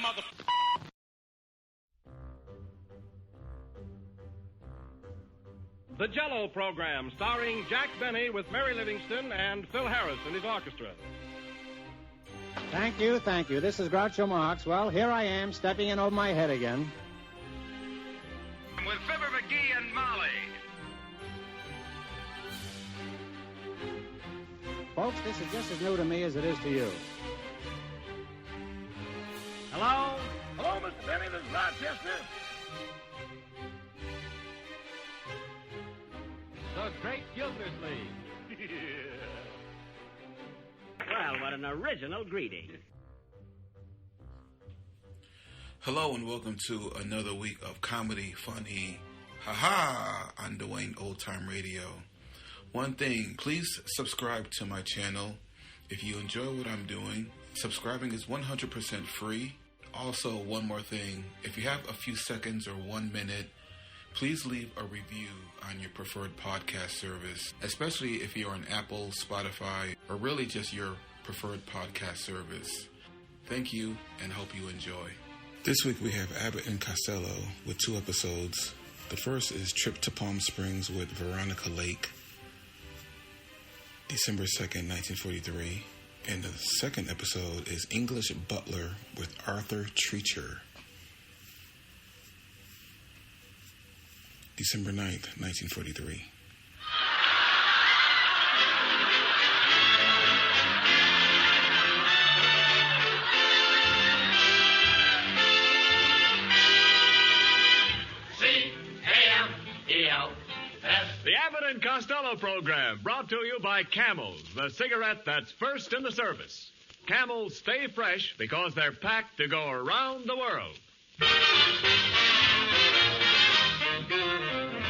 mother... The Jell-O Program, starring Jack Benny with Mary Livingston and Phil Harris and his orchestra. Thank you. This is Groucho Marx. Well, here I am, stepping in over my head again. With Fibber McGee and Molly. Folks, this is just as new to me as it is to you. Hello? Hello, Mr. Benny, this is Rochester. The Great Gildersleeve. Well, what an original greeting. Hello and welcome to another week of comedy, funny, ha-ha, on Dwayne Old Time Radio. One thing, please subscribe to my channel. If you enjoy what I'm doing, subscribing is 100% free. Also, one more thing, if you have a few seconds or 1 minute, please leave a review on your preferred podcast service, especially if you're on Apple, Spotify, or really just your preferred podcast service. Thank you and hope you enjoy. This week we have Abbott and Costello with 2 episodes. The first is Trip to Palm Springs with Veronica Lake, December 2nd, 1943. And the second episode is English Butler with Arthur Treacher, December 9th, 1943. The Abbott and Costello Program, brought to you by Camels, the cigarette that's first in the service. Camels stay fresh because they're packed to go around the world.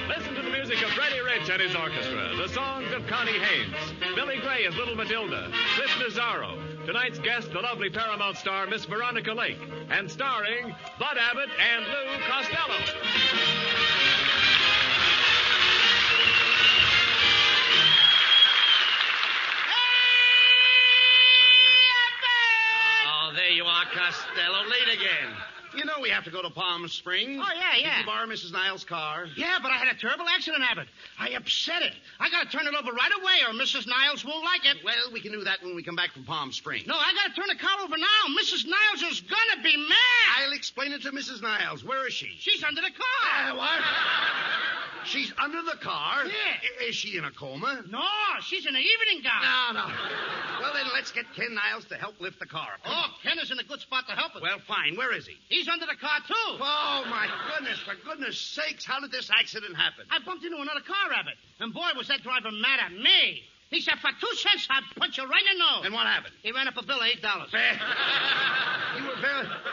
Listen to the music of Freddie Rich and his orchestra, the songs of Connie Haynes, Billy Gray as Little Matilda, Cliff Nazaro, tonight's guest, the lovely Paramount star Miss Veronica Lake, and starring Bud Abbott and Lou Costello. Oh, there you are, Costello. Late again. You know we have to go to Palm Springs. Oh, yeah. Did you borrow Mrs. Niles' car? Yeah, but I had a terrible accident, Abbott. I upset it. I got to turn it over right away or Mrs. Niles won't like it. Well, we can do that when we come back from Palm Springs. No, I got to turn the car over now. Mrs. Niles is going to be mad. I'll explain it to Mrs. Niles. Where is she? She's under the car. What? She's under the car? Yeah. Is she in a coma? No, she's in an evening gown. No. Well, then let's get Ken Niles to help lift the car. Oh, Ken is in a good spot to help us. Well, fine. Where is he? He's under the car, too. Oh, my goodness. For goodness sakes, how did this accident happen? I bumped into another car, Abbott. And boy, was that driver mad at me. He said, for 2 cents, I'd punch you right in the nose. And what happened? He ran up a bill of $8.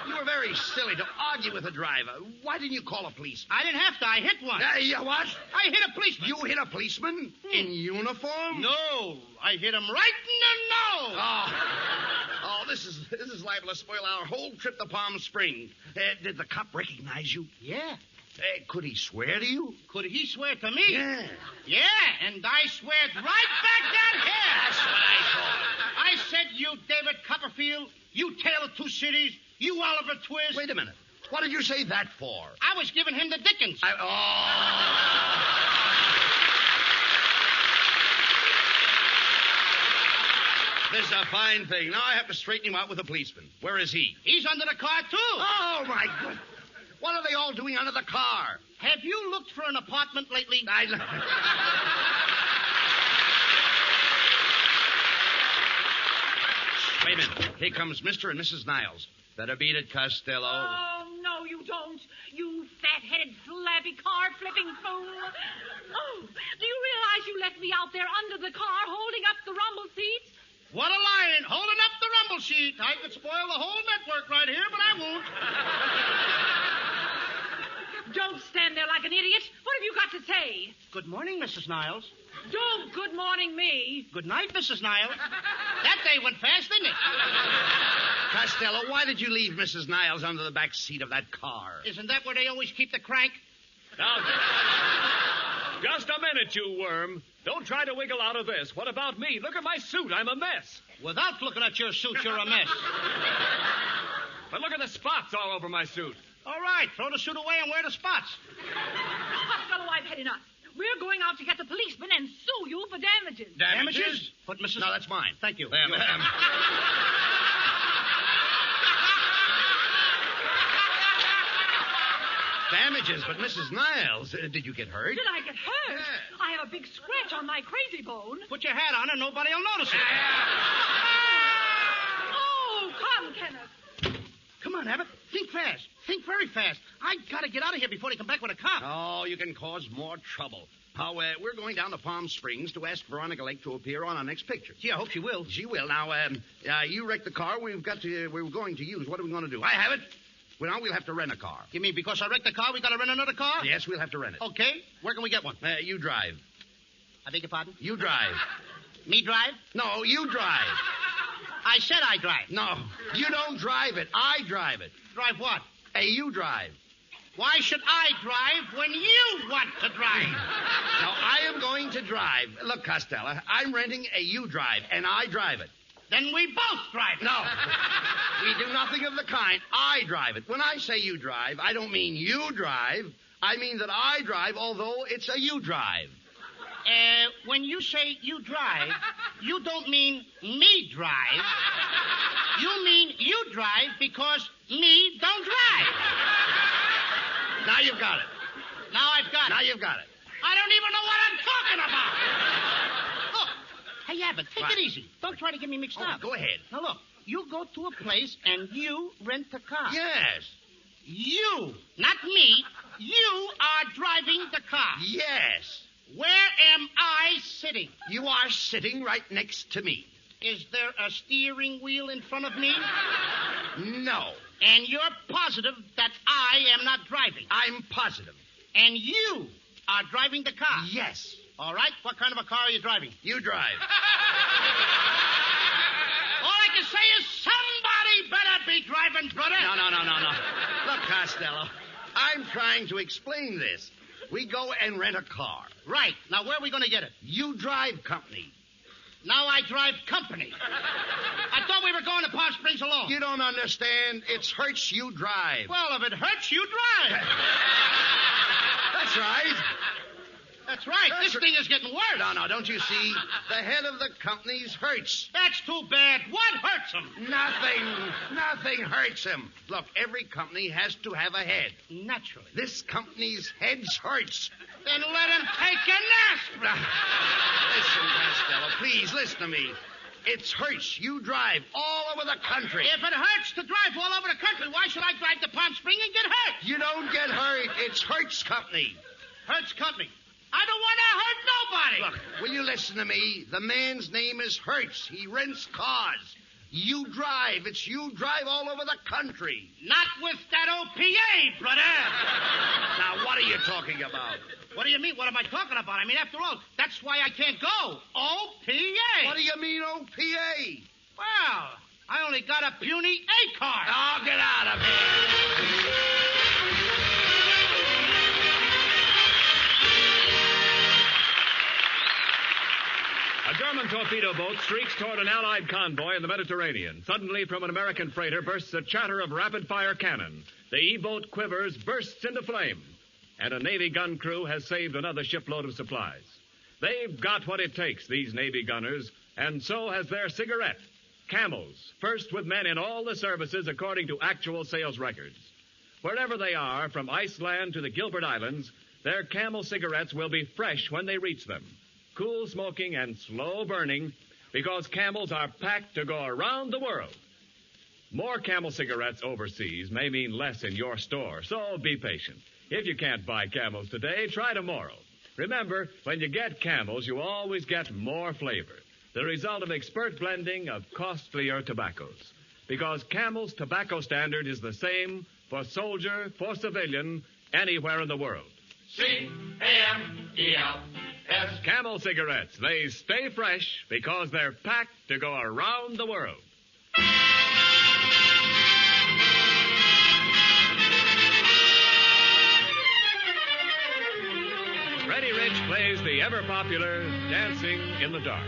You were very silly to argue with a driver. Why didn't you call a policeman? I didn't have to. I hit one. What? I hit a policeman. You hit a policeman? In uniform? No, I hit him right in the nose. Oh, this is liable to spoil our whole trip to Palm Springs. Did the cop recognize you? Yeah. Could he swear to you? Could he swear to me? Yeah. Yeah, and I swear right back at him. That's what I thought. I said, you David Copperfield, you Tale of Two Cities, you Oliver Twist. Wait a minute. What did you say that for? I was giving him the Dickens. This is a fine thing. Now I have to straighten him out with a policeman. Where is he? He's under the car, too. Oh, my God. What are they all doing under the car? Have you looked for an apartment lately? Wait a minute. Here comes Mr. and Mrs. Niles. Better beat it, Costello. Oh, no, you don't. You fat-headed, flabby, car-flipping fool. Oh, do you realize you left me out there under the car holding up the rumble seats? What a line. Holding up the rumble sheet. I could spoil the whole network right here, but I won't. Don't stand there like an idiot. What have you got to say? Good morning, Mrs. Niles. Don't good morning me. Good night, Mrs. Niles. That day went fast, didn't it? Costello, why did you leave Mrs. Niles under the back seat of that car? Isn't that where they always keep the crank? Now, just a minute, you worm. Don't try to wiggle out of this. What about me? Look at my suit. I'm a mess. Without looking at your suit, you're a mess. But look at the spots all over my suit. All right, throw the suit away and wear the spots. Costello, I've had enough. We're going out to get the policeman and sue you for damages. Damages? But Mrs. No, that's mine. Thank you. Damages, but Mrs. Niles, did you get hurt? Did I get hurt? Yeah. I have a big scratch on my crazy bone. Put your hat on and nobody will notice it. Oh, come, Kenneth. Come on, Abbott. Think fast. Think very fast. I gotta get out of here before they come back with a cop. Oh, you can cause more trouble. We're going down to Palm Springs to ask Veronica Lake to appear on our next picture. Gee, I hope she will. She will. Now, you wrecked the car we're going to use. What are we going to do? I have it. Well, now we'll have to rent a car. You mean because I wrecked the car, we gotta rent another car? Yes, we'll have to rent it. Okay. Where can we get one? You drive. I beg your pardon? You drive. Me drive? No, you drive. I said I drive. No, you don't drive it. I drive it. Drive what? You drive. Why should I drive when you want to drive? Now, I am going to drive. Look, Costello, I'm renting a you drive, and I drive it. Then we both drive. No. We do nothing of the kind. I drive it. When I say you drive, I don't mean you drive. I mean that I drive, although it's a you drive. When you say you drive, you don't mean me drive. You mean you drive because me don't drive. Now you've got it. Now I've got it. Now you've got it. I don't even know what I'm talking about. Look. Hey, Abbott, take it easy. Don't try to get me mixed up. Go ahead. Now, look. You go to a place and you rent a car. Yes. You, not me. You are driving the car. Yes. Where am I sitting? You are sitting right next to me. Is there a steering wheel in front of me? No. And you're positive that I am not driving? I'm positive. And you are driving the car? Yes. All right. What kind of a car are you driving? You drive. All I can say is somebody better be driving, brother. No. Look, Costello, I'm trying to explain this. We go and rent a car. Right. Now, where are we going to get it? You drive company. Now I drive company. I thought we were going to Palm Springs alone. You don't understand. It's Hertz you drive. Well, if it hurts, you drive. That's right. That's right. This thing is getting worse. No, don't you see? The head of the company's Hertz. That's too bad. What hurts him? Nothing hurts him. Look, every company has to have a head. Naturally. This company's head's Hertz. Then let him take a nap. Listen, Costello, please listen to me. It's Hertz. You drive all over the country. If it hurts to drive all over the country, why should I drive to Palm Springs and get hurt? You don't get hurt. It's Hertz Company. Hertz Company. I don't want to hurt nobody. Look, will you listen to me? The man's name is Hertz. He rents cars. You drive. It's you drive all over the country. Not with that OPA, brother. Now, what are you talking about? What do you mean? What am I talking about? I mean, after all, that's why I can't go. OPA. What do you mean, OPA? Well, I only got a puny A card. Oh, get out of here. A German torpedo boat streaks toward an Allied convoy in the Mediterranean. Suddenly, from an American freighter bursts a chatter of rapid-fire cannon. The E-boat quivers, bursts into flame. And a Navy gun crew has saved another shipload of supplies. They've got what it takes, these Navy gunners, and so has their cigarette. Camels, first with men in all the services according to actual sales records. Wherever they are, from Iceland to the Gilbert Islands, their Camel cigarettes will be fresh when they reach them. Cool smoking and slow burning, because Camels are packed to go around the world. More Camel cigarettes overseas may mean less in your store, so be patient. If you can't buy Camels today, try tomorrow. Remember, when you get Camels, you always get more flavor, the result of expert blending of costlier tobaccos. Because Camel's tobacco standard is the same for soldier, for civilian, anywhere in the world. C-A-M-E-L. Camel cigarettes. They stay fresh because they're packed to go around the world. Freddie Rich plays the ever-popular Dancing in the Dark.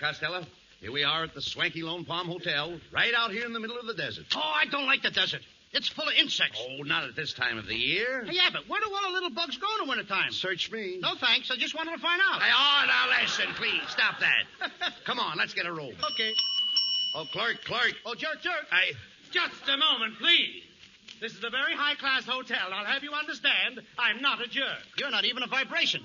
Costello. Here we are at the swanky Lone Palm Hotel, right out here in the middle of the desert. Oh, I don't like the desert. It's full of insects. Oh, not at this time of the year. Hey, Abbott, where do all the little bugs go in the wintertime? Search me. No, thanks. I just wanted to find out. Hey, now listen, please. Stop that. Come on, let's get a room. Okay. Oh, clerk. Oh, jerk. Just a moment, please. This is a very high-class hotel. I'll have you understand, I'm not a jerk. You're not even a vibration.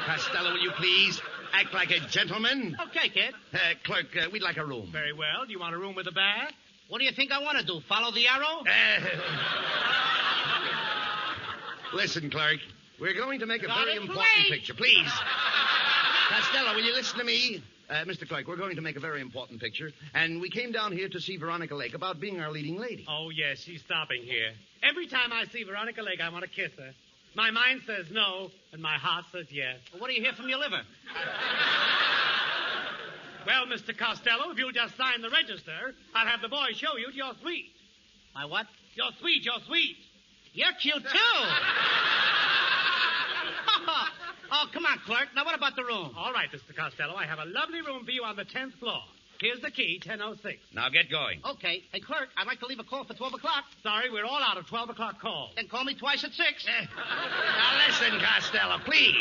Costello, will you please act like a gentleman? Okay, kid. Clerk, we'd like a room. Very well. Do you want a room with a bath? What do you think I want to do? Follow the arrow? Listen, clerk. We're going to make a Got very it important right. picture. Please. Costello, will you listen to me? Mr. Clerk, we're going to make a very important picture, and we came down here to see Veronica Lake about being our leading lady. Oh, yes, she's stopping here. Every time I see Veronica Lake, I want to kiss her. My mind says no, and my heart says yes. Well, what do you hear from your liver? Well, Mr. Costello, if you'll just sign the register, I'll have the boy show you to your suite. My what? Your suite. You're cute, too. Oh, come on, clerk. Now, what about the room? All right, Mr. Costello, I have a lovely room for you on the 10th floor. Here's the key, 1006. Now get going. Okay. Hey, clerk, I'd like to leave a call for 12 o'clock. Sorry, we're all out of 12 o'clock calls. Then call me twice at 6. Now listen, Costello, please.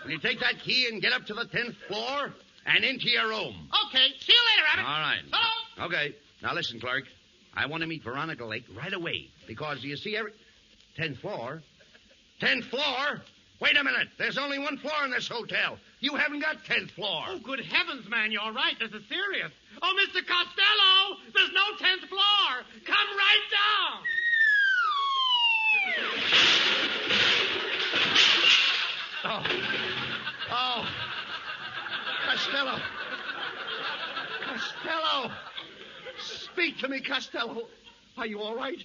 Will you take that key and get up to the 10th floor and into your room? Okay. See you later, Abbott. All right. Hello? Okay. Now listen, clerk. I want to meet Veronica Lake right away because, you see, 10th floor? 10th floor? Wait a minute. There's only one floor in this hotel. You haven't got 10th floor. Oh, good heavens, man, you're right. This is serious. Oh, Mr. Costello, there's no 10th floor. Come right down. Oh. Costello. Speak to me, Costello. Are you all right?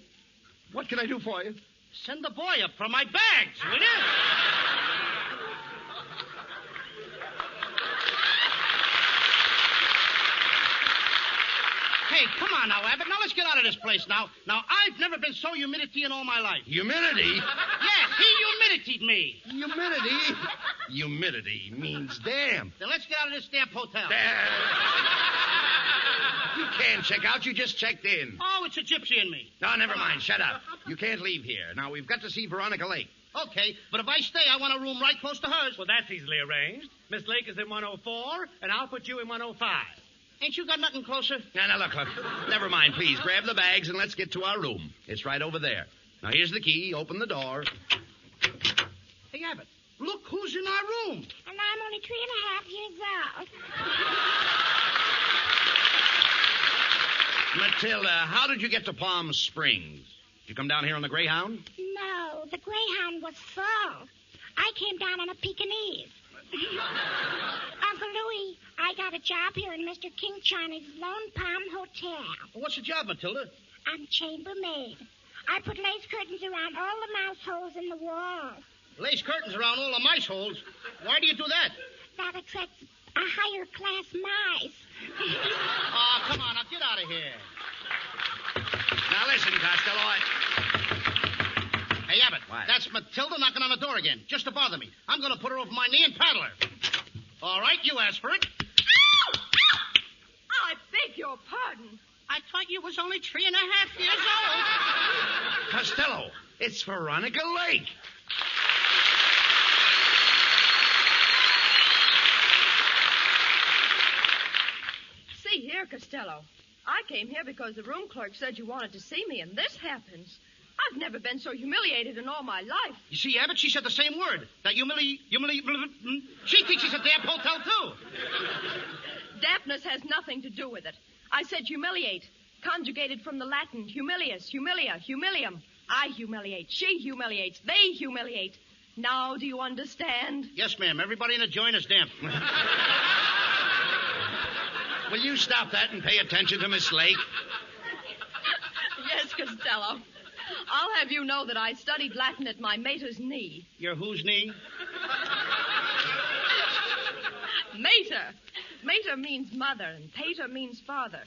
What can I do for you? Send the boy up for my bags, will you? Hey, come on now, Abbott. Now, let's get out of this place now. Now, I've never been so humidity in all my life. Humidity? Yes, he humiditied me. Humidity? Humidity means damp. Then let's get out of this damp hotel. You can't check out. You just checked in. Oh, it's a gypsy in me. No, never mind. Shut up. You can't leave here. Now, we've got to see Veronica Lake. Okay, but if I stay, I want a room right close to hers. Well, that's easily arranged. Miss Lake is in 104, and I'll put you in 105. Ain't you got nothing closer? Now, look. Never mind. Please, grab the bags and let's get to our room. It's right over there. Now, here's the key. Open the door. Hey, Abbott, look who's in our room. And I'm only 3.5 years old. Matilda, how did you get to Palm Springs? Did you come down here on the Greyhound? No, the Greyhound was full. I came down on a Pekingese. Uncle Louie, I got a job here in Mr. King Charney's Lone Palm Hotel. Well, what's the job, Matilda? I'm chambermaid. I put lace curtains around all the mouse holes in the wall. Lace curtains around all the mice holes. Why do you do that? That attracts a higher class mice. Oh, come on, now get out of here. Now, listen, Costello, Hey, Abbott, What? That's Matilda knocking on the door again, just to bother me. I'm going to put her over my knee and paddle her. All right, you asked for it. Ow! Ow! I beg your pardon. I thought you was only 3.5 years old. Costello, it's Veronica Lake. See here, Costello. I came here because the room clerk said you wanted to see me, and this happens. I've never been so humiliated in all my life. You see, Abbott, she said the same word. That She thinks it's a damn hotel, too. Dampness has nothing to do with it. I said humiliate, conjugated from the Latin humilius, humilia, humilium. I humiliate, she humiliates, they humiliate. Now do you understand? Yes, ma'am. Everybody in the joint is damp. Will you stop that and pay attention to Miss Lake? Yes, Costello. I'll have you know that I studied Latin at my mater's knee. Your whose knee? Mater. Mater means mother, and pater means father.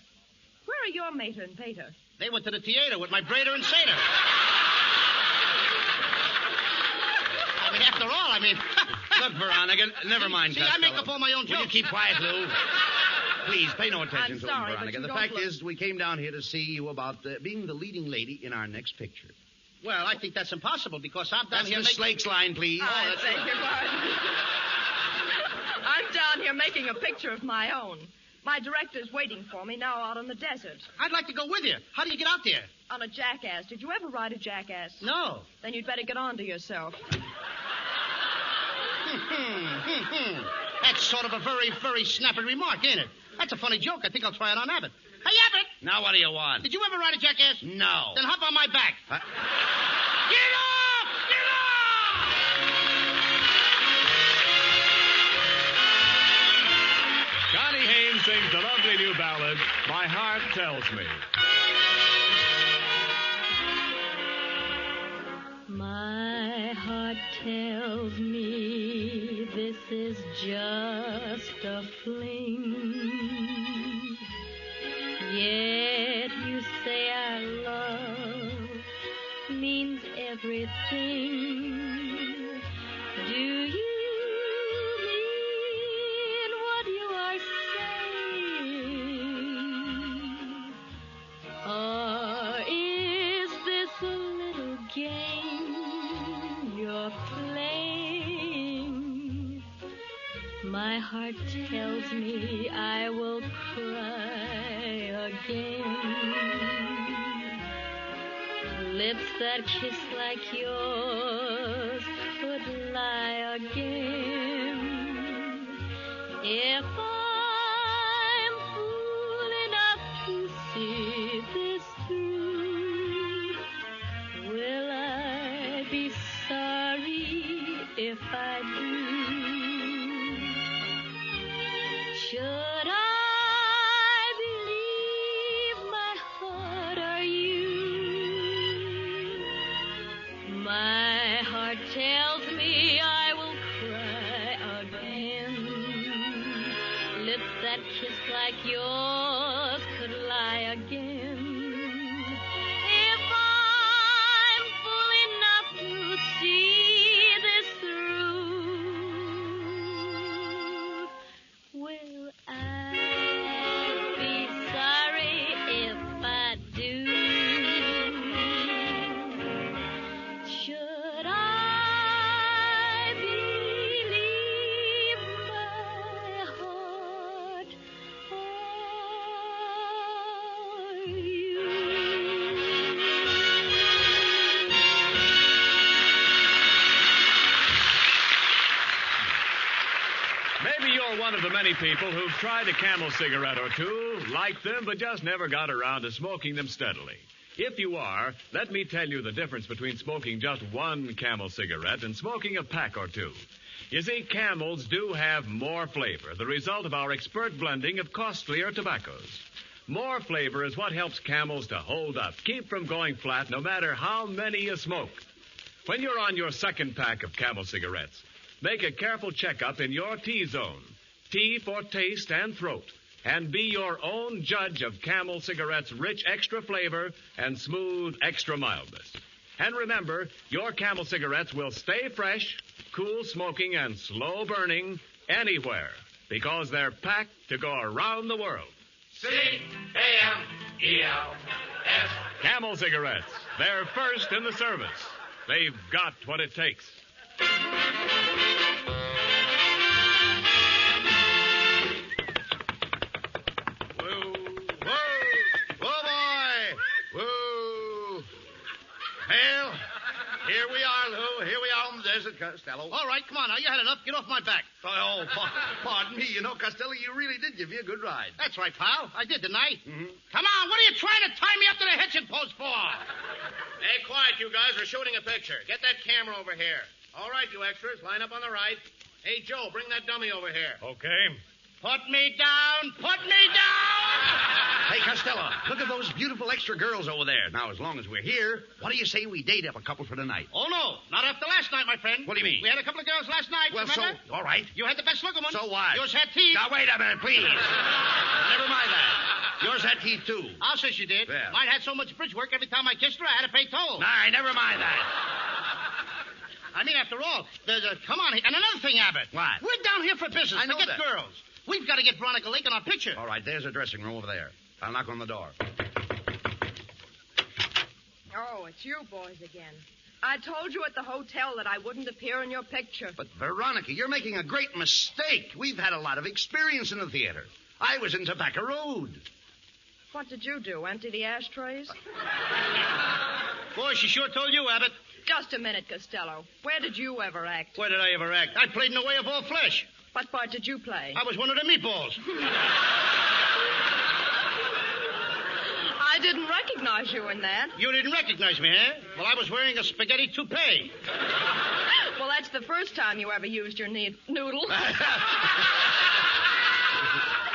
Where are your mater and pater? They went to the theater with my braider and satyr. mean, after all, Look, Veronica, never mind, See, Costello. I make up all my own Will you jokes. keep quiet, Lou? Please, pay no attention I'm to sorry, him, Veronica. but you The don't fact look- is, we came down here to see you about being the leading lady in our next picture. Well, I think that's impossible because I'm down That's here Miss Slake's line, please. I beg your pardon. I'm down here making a picture of my own. My director's waiting for me now out on the desert. I'd like to go with you. How do you get out there? On a jackass. Did you ever ride a jackass? No. Then you'd better get on to yourself. That's sort of a very, very snappy remark, ain't it? That's a funny joke. I think I'll try it on Abbott. Hey, Abbott! Now what do you want? Did you ever ride a jackass? No. Then hop on my back. Huh? Get off! Get off! Connie Haynes sings the lovely new ballad, My Heart Tells Me. My heart tells me this is just a fling. Yet you say our love means everything. Do you mean what you are saying? Or is this a little game you're playing? My heart tells me I will cry again. Lips that kiss like yours could lie again. If I'm fool enough to see this through, will I be sorry if I do? Should I believe my heart or you? My heart tells me I will cry again. Lips that kiss like yours could lie again. If I'm fool enough to see this through, will I be sorry if I do? Should I believe my heart or you? Maybe you're one of the many people who've tried a Camel cigarette or two, liked them, but just never got around to smoking them steadily. If you are, let me tell you the difference between smoking just one Camel cigarette and smoking a pack or two. You see, Camels do have more flavor, the result of our expert blending of costlier tobaccos. More flavor is what helps Camels to hold up, keep from going flat no matter how many you smoke. When you're on your second pack of Camel cigarettes, make a careful checkup in your T-zone. T for taste and throat. And be your own judge of Camel cigarettes' rich extra flavor and smooth extra mildness. And remember, your Camel cigarettes will stay fresh, cool smoking, and slow burning anywhere because they're packed to go around the world. C-A-M-E-L-S. Camel cigarettes. They're first in the service. They've got what it takes. Well, here we are, Lou. Here we are on the desert, Costello. All right, come on now. You had enough. Get off my back. Oh, pardon me. You know, Costello, you really did give me a good ride. That's right, pal. I did, didn't I? Mm-hmm. Come on. What are you trying to tie me up to the hitching post for? Hey, quiet, you guys. We're shooting a picture. Get that camera over here. All right, you extras. Line up on the right. Hey, Joe, bring that dummy over here. Okay. Put me down. Put me down. Hey, Costello, look at those beautiful extra girls over there. Now, as long as we're here, what do you say we date up a couple for tonight? Oh, no. Not after last night, my friend. What do you mean? We had a couple of girls last night. Well, remember? so, all right. You had the best looking one. So what? Yours had teeth. Now, wait a minute, please. Never mind that. Yours had teeth, too. I'll say she did. Yeah. Mine had so much bridge work, every time I kissed her, I had to pay toll. Nah, never mind that. I mean, after all, come on. And another thing, Abbott. What? We're down here for business. I know Forget that. girls. We've got to get Veronica Lake in our picture. All right, there's a dressing room over there. I'll knock on the door. Oh, it's you boys again. I told you at the hotel that I wouldn't appear in your picture. But, Veronica, you're making a great mistake. We've had a lot of experience in the theater. I was in Tobacco Road. What did you do? Empty the ashtrays? Boy, she sure told you, Abbott. Just a minute, Costello. Where did you ever act? Where did I ever act? I played in The Way of All Flesh. What part did you play? I was one of the meatballs. I didn't recognize you in that. You didn't recognize me, eh? Well, I was wearing a spaghetti toupee. Well, that's the first time you ever used your noodle.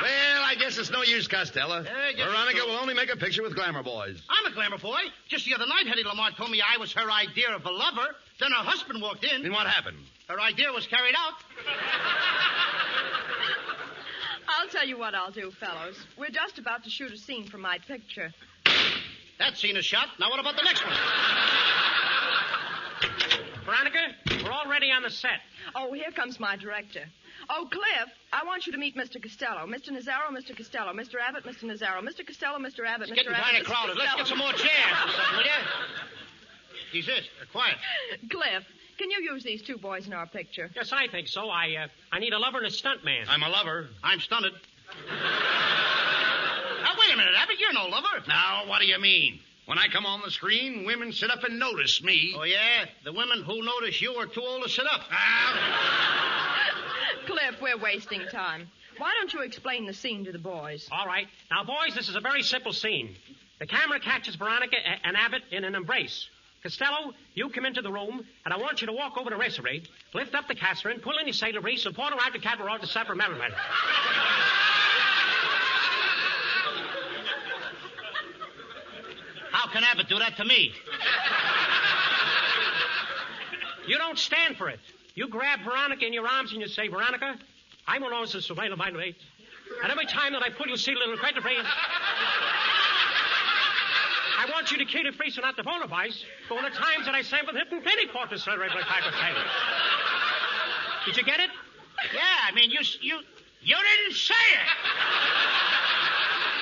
Well, I guess it's no use, Costello. Veronica will only make a picture with glamour boys. I'm a glamour boy. Just the other night, Hetty Lamar told me I was her idea of a lover. Then her husband walked in. And what happened? Her idea was carried out. I'll tell you what I'll do, fellows. We're just about to shoot a scene for my picture. That scene is shot. Now what about the next one? Veronica, we're already on the set. Oh, here comes my director. Oh, Cliff, I want you to meet Mr. Costello. Mr. Nazaro, Mr. Costello. Mr. Abbott, Mr. Nazaro. Mr. Costello, Mr. Abbott, It's Mr. getting Abbott. kind of Mr. crowded. Let's Costello. get some more chairs or something, will you? He's it. Quiet. Cliff, can you use these two boys in our picture? Yes, I think so. I need a lover and a stunt man. I'm a lover. I'm stunted. Now, wait a minute, Abbott. You're no lover. Now, what do you mean? When I come on the screen, women sit up and notice me. Oh, yeah? The women who notice you are too old to sit up. Cliff, we're wasting time. Why don't you explain the scene to the boys? All right. Now, boys, this is a very simple scene. The camera catches Veronica and Abbott in an embrace. Costello, you come into the room, and I want you to walk over to Racerade, lift up the Catherine, pull in your sailor grease, and point her out to Catherine to supper merriment. How can Abbott do that to me? You don't stand for it. You grab Veronica in your arms and you say, Veronica, I'm an Orson surveillance of my weight. And every time that I pull, you see a little credit phrase. I want you to keep it free so not to phonophize. But when the times that I sang with Hipton Penny Port to celebrate my type of thing. Did you get it? Yeah, I mean, you didn't say it.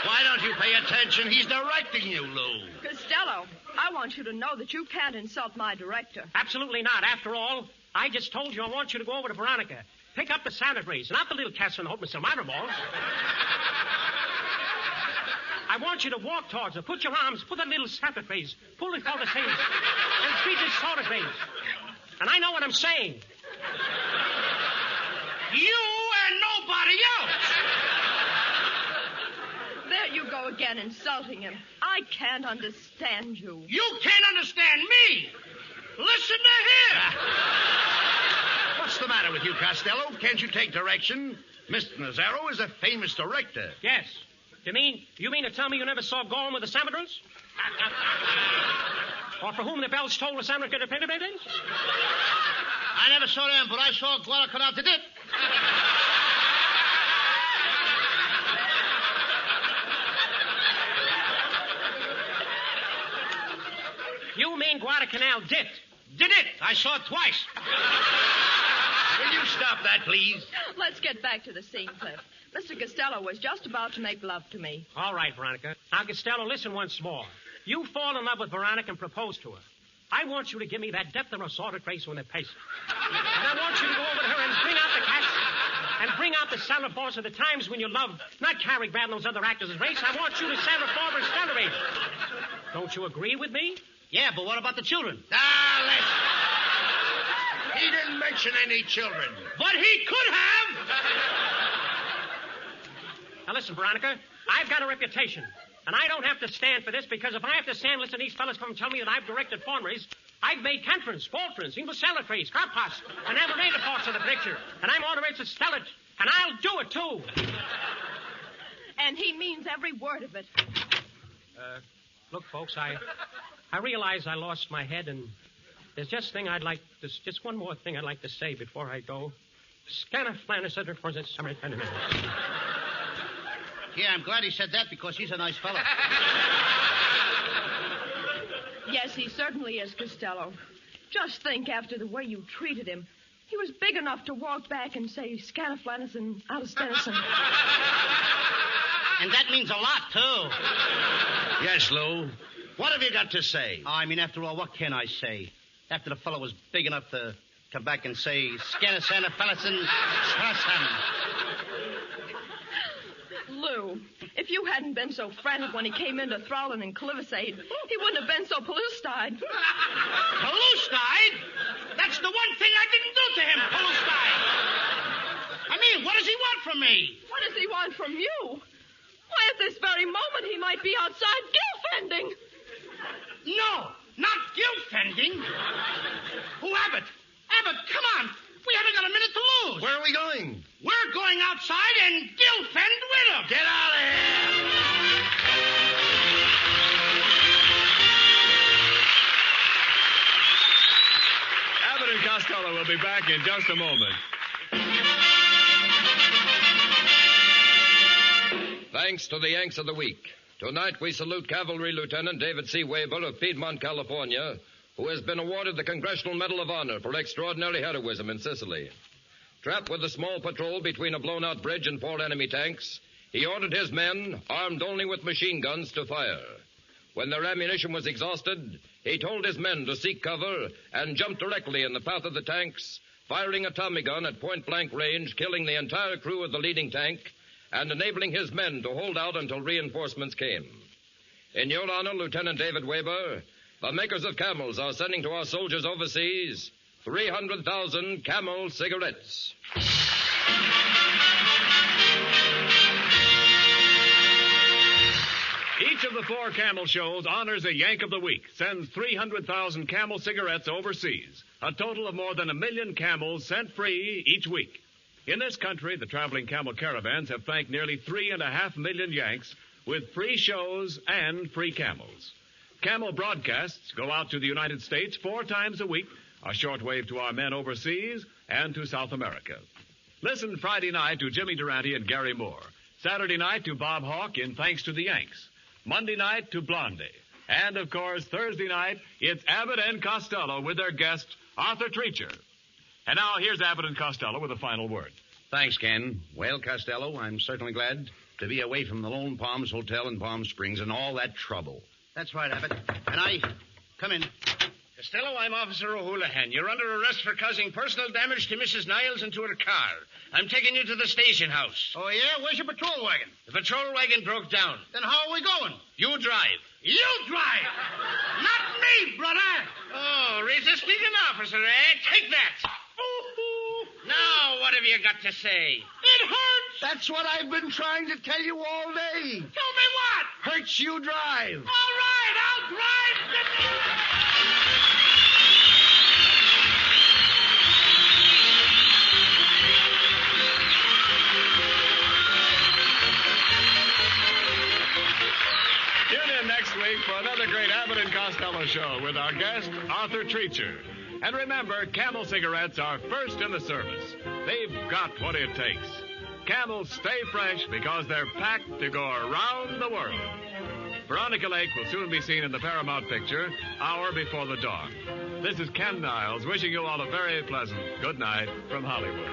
Why don't you pay attention? He's directing you, Lou. Costello, I want you to know that you can't insult my director. Absolutely not. After all, I just told you I want you to go over to Veronica. Pick up the salad grease, not the little Catherine and hope Mr. Minor balls. I want you to walk towards her. Put your arms, put that little salad grease, pull it over the seams, and squeeze this soda grease. And I know what I'm saying. You and nobody else. There you go again, insulting him. I can't understand you. You can't understand me. Listen to him. What's the matter with you, Costello? Can't you take direction? Mr. Nazaro is a famous director. Yes. You mean to tell me you never saw Gone with the Salvadors? Or For Whom the Bells Toll the Salvadors Get a Penny Babies? I never saw them, but I saw Guadalcanal to Dip. You mean Guadalcanal did? Did it? I saw it twice. Will you stop that, please? Let's get back to the scene, Cliff. Mr. Costello was just about to make love to me. All right, Veronica. Now, Costello, listen once more. You fall in love with Veronica and propose to her. I want you to give me that depth and assorted grace when they pace. And I want you to go over to her and bring out the cast and bring out the salad boss of the times when you love not Cary Grant and those other actors' race. I want you to salad Barbara Stellary. Don't you agree with me? Yeah, but what about the children? Ah, listen. He didn't mention any children. But he could have. Now, listen, Veronica, I've got a reputation. And I don't have to stand for this because if I have to stand, listen, these fellas come and tell me that I've directed formeries. I've made Cantrins, Faltrins, English salad trays, crop pots, and amalgamated parts of the picture. And I'm authorized to spell it. And I'll do it, too. And he means every word of it. Look, folks, I realize I lost my head, and there's just one more thing I'd like to say before I go. Scanner Flanner Center for the summer. Yeah, I'm glad he said that because he's a nice fellow. Yes, he certainly is, Costello. Just think, after the way you treated him. He was big enough to walk back and say, Scanaflanus and Alistenison. And that means a lot, too. Yes, Lou. What have you got to say? I mean, after all, what can I say? After the fellow was big enough to come back and say, Scanaflanus. Lou, if you hadn't been so frantic when he came into Thrallin and Clivisade, he wouldn't have been so pellucid. Pellucid? That's the one thing I didn't do to him, pellucid. I mean, what does he want from me? What does he want from you? Why, at this very moment, he might be outside guilt-fending. No, not guilt-fending. Who, Abbott? Abbott, come on. We haven't got a minute to lose. Where are we going? We're going outside and guilt-fend with him. Get out of here! Abbott and Costello will be back in just a moment. Thanks to the Yanks of the Week. Tonight we salute Cavalry Lieutenant David C. Weber of Piedmont, California, who has been awarded the Congressional Medal of Honor for extraordinary heroism in Sicily. Trapped with a small patrol between a blown-out bridge and 4 enemy tanks, he ordered his men, armed only with machine guns, to fire. When their ammunition was exhausted, he told his men to seek cover and jump directly in the path of the tanks, firing a Tommy gun at point-blank range, killing the entire crew of the leading tank and enabling his men to hold out until reinforcements came. In your honor, Lieutenant David Weber, the makers of Camels are sending to our soldiers overseas 300,000 Camel cigarettes. Each of the 4 Camel shows honors a Yank of the Week, sends 300,000 Camel cigarettes overseas, a total of more than 1 million Camels sent free each week. In this country, the traveling Camel caravans have thanked nearly 3.5 million Yanks with free shows and free Camels. Camel broadcasts go out to the United States 4 times a week, a shortwave to our men overseas and to South America. Listen Friday night to Jimmy Durante and Gary Moore. Saturday night to Bob Hawke in Thanks to the Yanks. Monday night to Blondie. And, of course, Thursday night, it's Abbott and Costello with their guest, Arthur Treacher. And now here's Abbott and Costello with a final word. Thanks, Ken. Well, Costello, I'm certainly glad to be away from the Lone Palms Hotel in Palm Springs and all that trouble. That's right, Abbott. And I... Come in. Costello, I'm Officer O'Houlihan. You're under arrest for causing personal damage to Mrs. Niles and to her car. I'm taking you to the station house. Oh, yeah? Where's your patrol wagon? The patrol wagon broke down. Then how are we going? You drive. You drive! Not me, brother! Oh, resisting an officer, eh? Take that! Now, what have you got to say? It hurts! That's what I've been trying to tell you all day. Tell me what? Hurts you drive. All right, I'll drive. Tune in next week for another great Abbott and Costello show with our guest, Arthur Treacher. And remember, Camel cigarettes are first in the service. They've got what it takes. Camels stay fresh because they're packed to go around the world. Veronica Lake will soon be seen in the Paramount picture, Hour Before the Dawn. This is Ken Niles wishing you all a very pleasant good night from Hollywood.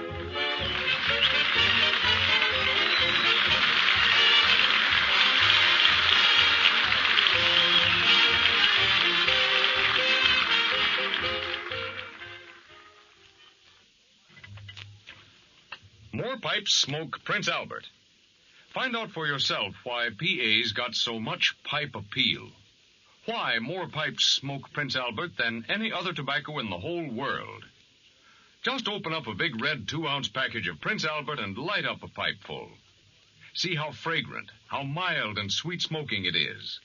More pipes smoke Prince Albert. Find out for yourself why PA's got so much pipe appeal. Why more pipes smoke Prince Albert than any other tobacco in the whole world. Just open up a big red 2-ounce package of Prince Albert and light up a pipe full. See how fragrant, how mild and sweet smoking it is.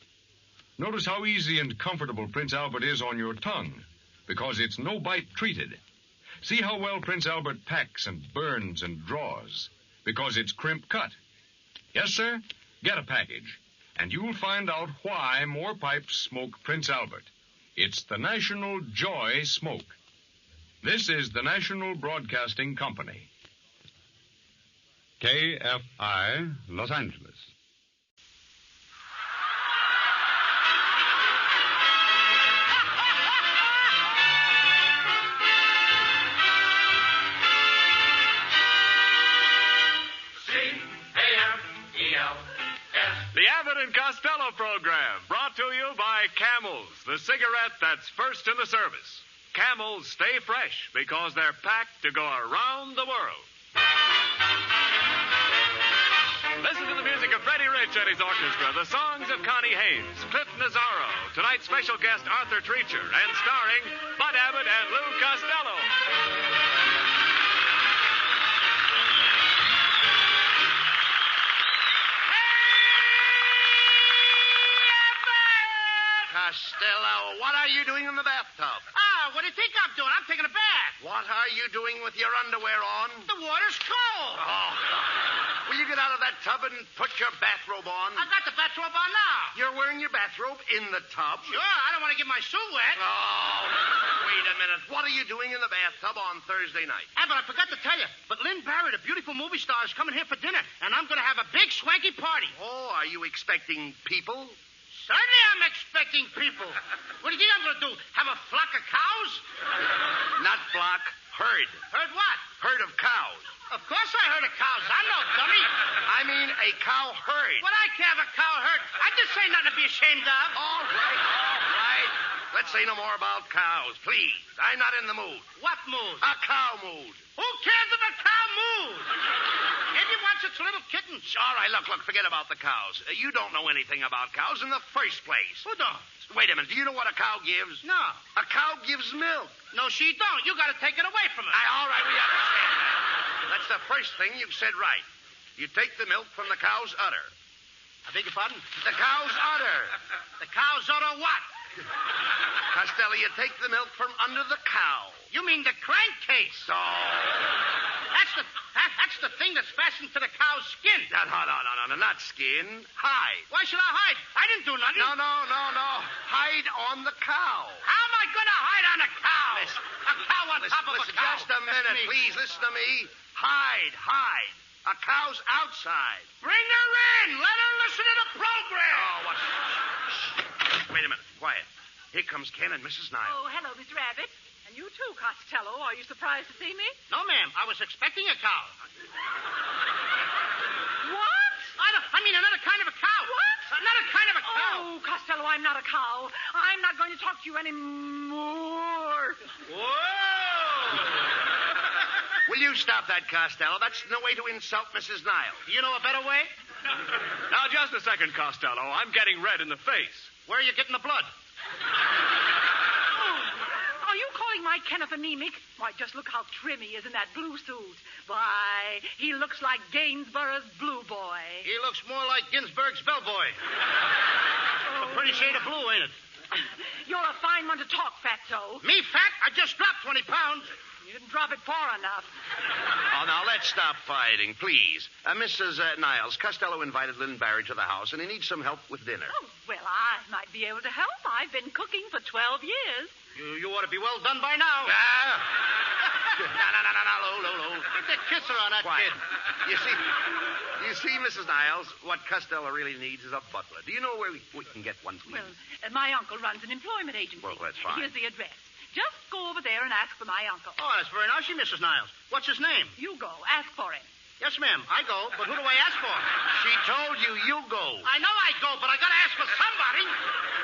Notice how easy and comfortable Prince Albert is on your tongue, because it's no-bite treated. See how well Prince Albert packs and burns and draws, because it's crimp cut. Yes, sir, get a package, and you'll find out why more pipes smoke Prince Albert. It's the National Joy Smoke. This is the National Broadcasting Company. KFI, Los Angeles. Camels, the cigarette that's first in the service. Camels stay fresh because they're packed to go around the world. Listen to the music of Freddie Rich and his orchestra, the songs of Connie Haynes, Cliff Nazzaro, tonight's special guest Arthur Treacher, and starring Bud Abbott and Lou Costello. Costello, what are you doing in the bathtub? Ah, what do you think I'm doing? I'm taking a bath. What are you doing with your underwear on? The water's cold. Oh, will you get out of that tub and put your bathrobe on? I got the bathrobe on now. You're wearing your bathrobe in the tub? Sure, I don't want to get my suit wet. Oh, wait a minute. What are you doing in the bathtub on Thursday night? But I forgot to tell you. But Lynn Barry, the beautiful movie star, is coming here for dinner, and I'm going to have a big swanky party. Oh, are you expecting people? Certainly I'm expecting people. What do you think I'm going to do? Have a flock of cows? Not flock, herd. Herd what? Herd of cows. Of course I heard of cows. I'm no dummy. I mean a cow herd. What I care of a cow herd? I just say nothing to be ashamed of. All right. Let's say no more about cows, please. I'm not in the mood. What mood? A cow mood. Who cares if a cow moves? Maybe wants its little kittens. All right, look, forget about the cows. You don't know anything about cows in the first place. Who don't? Wait a minute. Do you know what a cow gives? No. A cow gives milk. No, she don't. You got to take it away from her. All right, we understand that. That's the first thing you've said right. You take the milk from the cow's udder. I beg your pardon? The cow's udder. The cow's udder what? Costello, you take the milk from under the cow. You mean the crankcase? So... That's the thing that's fastened to the cow's skin. No, not skin. Hide. Why should I hide? I didn't do nothing. No. Hide on the cow. How am I going to hide on a cow? Listen, a cow on top of a cow. Just a minute, please. Listen to me. Hide. A cow's outside. Bring her in. Let her listen to the program. Oh, what? Shh. Wait a minute. Quiet. Here comes Ken and Mrs. Niles. Oh, hello, Mr. Abbott. And you too, Costello. Are you surprised to see me? No, ma'am. I was expecting a cow. What? I mean another kind of a cow. What? Another kind of a cow. Oh, Costello, I'm not a cow. I'm not going to talk to you anymore. Whoa! Will you stop that, Costello? That's no way to insult Mrs. Niles. Do you know a better way? Now, just a second, Costello. I'm getting red in the face. Where are you getting the blood? Are you calling my Kenneth anemic? Why, just look how trim he is in that blue suit. Why, he looks like Gainsborough's blue boy. He looks more like Ginsburg's bellboy. A pretty shade of blue, ain't it? You're a fine one to talk, Fatso. Me fat? I just dropped 20 pounds. You didn't drop it far enough. Oh, now, let's stop fighting, please. Mrs. Niles, Costello invited Lynn Barry to the house, and he needs some help with dinner. Oh, well, I might be able to help. I've been cooking for 12 years. You ought to be well done by now. No, low. Get that kisser on that Quiet. kid. You see, Mrs. Niles, what Costello really needs is a butler. Do you know where we can get one, please? Well, my uncle runs an employment agency. Well, that's fine. Here's the address. Just go over there and ask for my uncle. Oh, that's very nice of you, Mrs. Niles. What's his name? You go. Ask for him. Yes, ma'am. I go, but who do I ask for? She told you go. I know I go, but I gotta ask for somebody.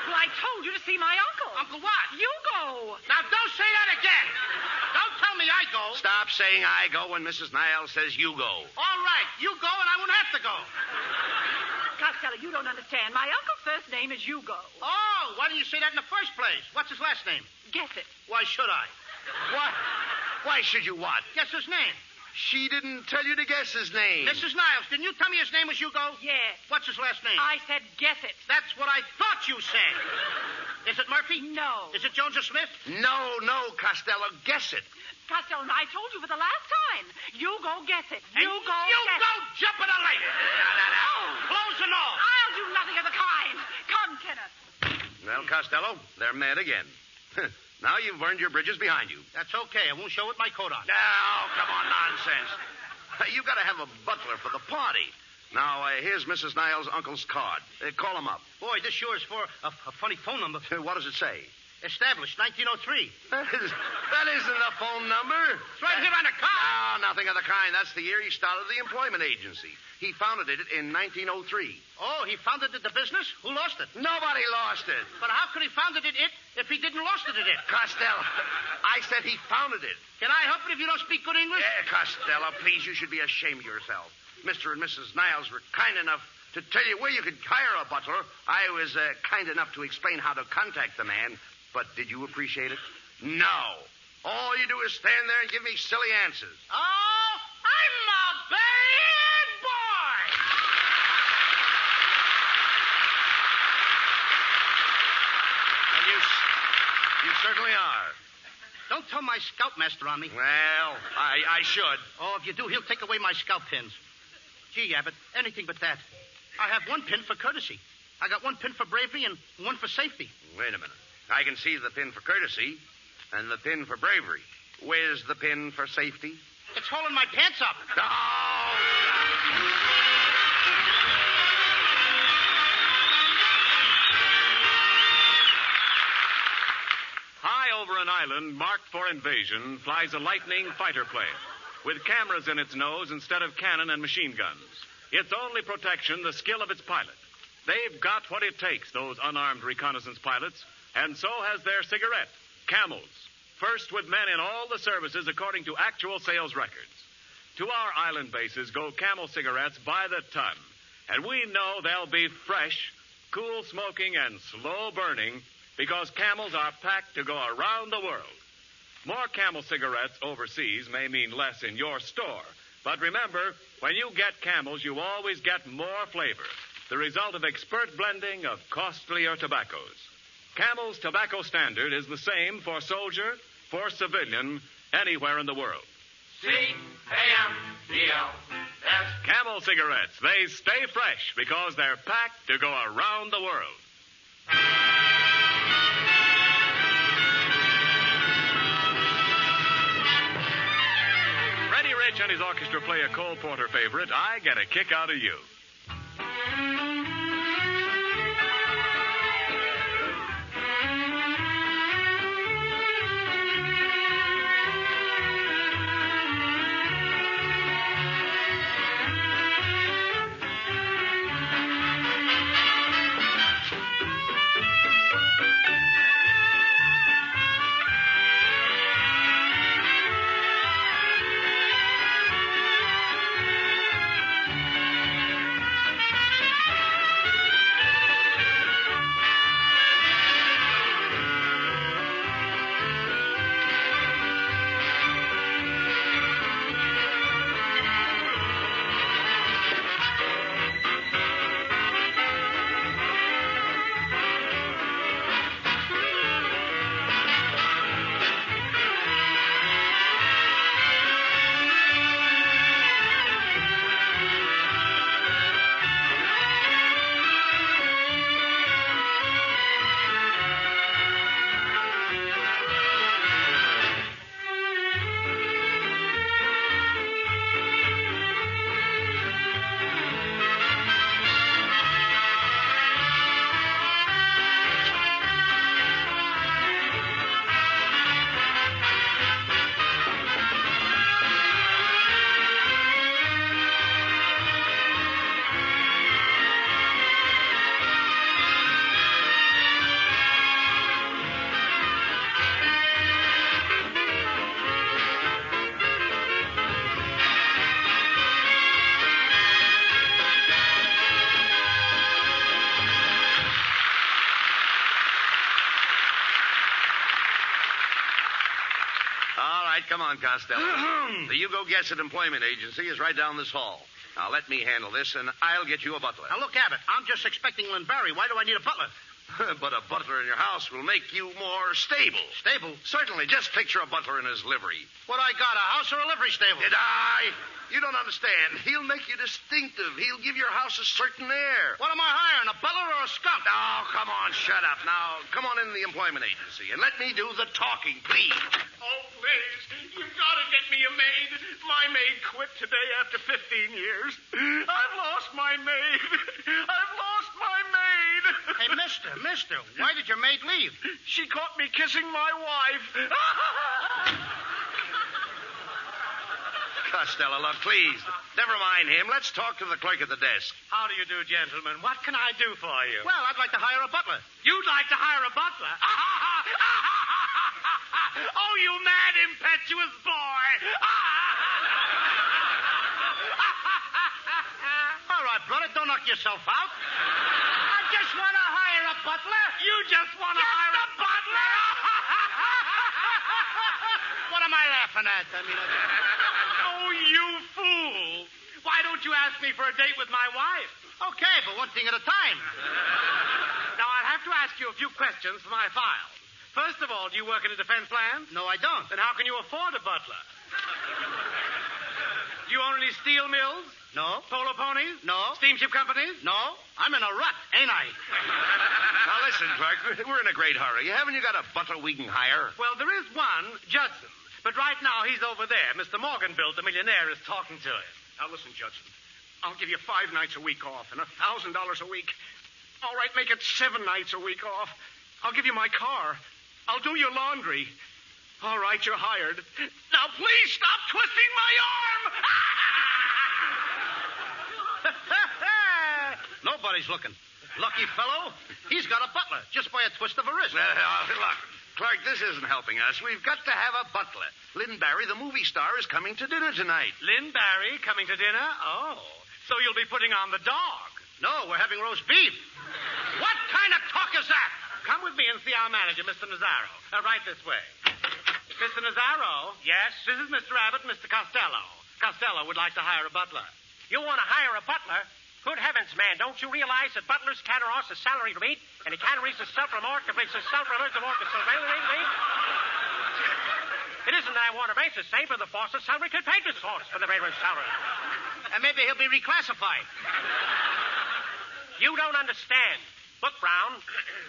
Well, I told you to see my uncle. Uncle what? You go. Now, don't say that again. Don't tell me I go. Stop saying I go when Mrs. Niles says you go. All right. You go, and I won't have to go. Costello, you don't understand. My uncle's first name is Hugo. Oh, why didn't you say that in the first place? What's his last name? Guess it. Why should I? What? Why should you what? Guess his name. She didn't tell you to guess his name. Mrs. Niles, didn't you tell me his name was Hugo? Yes. What's his last name? I said guess it. That's what I thought you said. Is it Murphy? No. Is it Jones or Smith? No, Costello. Guess it. Costello, I told you for the last time. You go guess it. You go jump in a lake. Close and all. I'll do nothing of the kind. Come, Kenneth. Well, Costello, they're mad again. Now you've burned your bridges behind you. That's okay. I won't show with my coat on. Now, come on, nonsense. You've got to have a butler for the party. Now, here's Mrs. Niles' uncle's card. Call him up. Boy, this sure is for a funny phone number. What does it say? Established 1903. That isn't the phone number. It's right here on the card. No, nothing of the kind. That's the year he started the employment agency. He founded it in 1903. Oh, he founded the business? Who lost it? Nobody lost it. But how could he founded it if he didn't lost it? Costello, I said he founded it. Can I help it if you don't speak good English? Costello, please, you should be ashamed of yourself. Mr. and Mrs. Niles were kind enough to tell you where you could hire a butler. I was kind enough to explain how to contact the man. But did you appreciate it? No. All you do is stand there and give me silly answers. Oh, I'm a bad boy. And you certainly are. Don't tell my scoutmaster on me. Well, I should. Oh, if you do, he'll take away my scout pins. Gee, Abbott, anything but that. I have one pin for courtesy. I got one pin for bravery and one for safety. Wait a minute. I can see the pin for courtesy and the pin for bravery. Where's the pin for safety? It's holding my pants up. High over an island marked for invasion flies a lightning fighter plane with cameras in its nose instead of cannon and machine guns. Its only protection, the skill of its pilot. They've got what it takes, those unarmed reconnaissance pilots, and so has their cigarette, Camels. First with men in all the services according to actual sales records. To our island bases go Camel cigarettes by the ton, and we know they'll be fresh, cool smoking, and slow burning because Camels are packed to go around the world. More Camel cigarettes overseas may mean less in your store, but remember, when you get Camels, you always get more flavor, the result of expert blending of costlier tobaccos. Camel's tobacco standard is the same for soldier, for civilian, anywhere in the world. C-A-M-E-L. That's Camel cigarettes, they stay fresh because they're packed to go around the world. Freddie Rich and his orchestra play a Cole Porter favorite, I Get a Kick Out of You. Come on, Costello. The You Go Guess-It employment agency is right down this hall. Now, let me handle this, and I'll get you a butler. Now, look, Abbott, I'm just expecting Lynn Barry. Why do I need a butler? But a butler in your house will make you more stable. Stable? Certainly. Just picture a butler in his livery. What I got, a house or a livery stable? Did I? You don't understand. He'll make you distinctive. He'll give your house a certain air. What am I hiring, a butler or a skunk? Oh, come on, shut up. Now, come on in the employment agency, and let me do the talking, please. Oh, please. You've got to get me a maid. My maid quit today after 15 years. I've lost my maid. I've lost my maid. Hey, mister, why did your maid leave? She caught me me kissing my wife. Costello, look, please. Never mind him. Let's talk to the clerk at the desk. How do you do, gentlemen? What can I do for you? Well, I'd like to hire a butler. You'd like to hire a butler? Oh, you mad, impetuous boy! All right, brother, don't knock yourself out. I just want to hire a butler. You just want to hire a butler? What am I laughing at? Oh, you fool. Why don't you ask me for a date with my wife? Okay, but one thing at a time. Now, I'll have to ask you a few questions for my file. First of all, do you work in a defense plan? No, I don't. Then how can you afford a butler? Do you own any steel mills? No. Polo ponies? No. Steamship companies? No. I'm in a rut, ain't I? Now, listen, clerk, we're in a great hurry. Haven't you got a butler we can hire? Well, there is one, Judson. But right now, he's over there. Mr. Morganbilt, the millionaire, is talking to him. Now, listen, Judson. I'll give you 5 nights a week off and $1,000 a week. All right, make it 7 nights a week off. I'll give you my car. I'll do your laundry. All right, you're hired. Now, please stop twisting my arm! Nobody's looking. Lucky fellow. He's got a butler just by a twist of a wrist. Look, clerk, this isn't helping us. We've got to have a butler. Lynn Barry, the movie star, is coming to dinner tonight. Lynn Barry coming to dinner? Oh, so you'll be putting on the dog. No, we're having roast beef. What kind of talk is that? Come with me and see our manager, Mr. Nazaro. Right this way. Mr. Nazaro? Yes? This is Mr. Abbott, Mr. Costello. Costello would like to hire a butler. You want to hire a butler? Good heavens, man, don't you realize that butlers can't earn a salary to meet, and he can't reach a self-remark to reach a self-remark to It isn't that I want to raise the same for the boss's salary could pay the source for the railroad salary. And maybe he'll be reclassified. You don't understand. Look, Brown,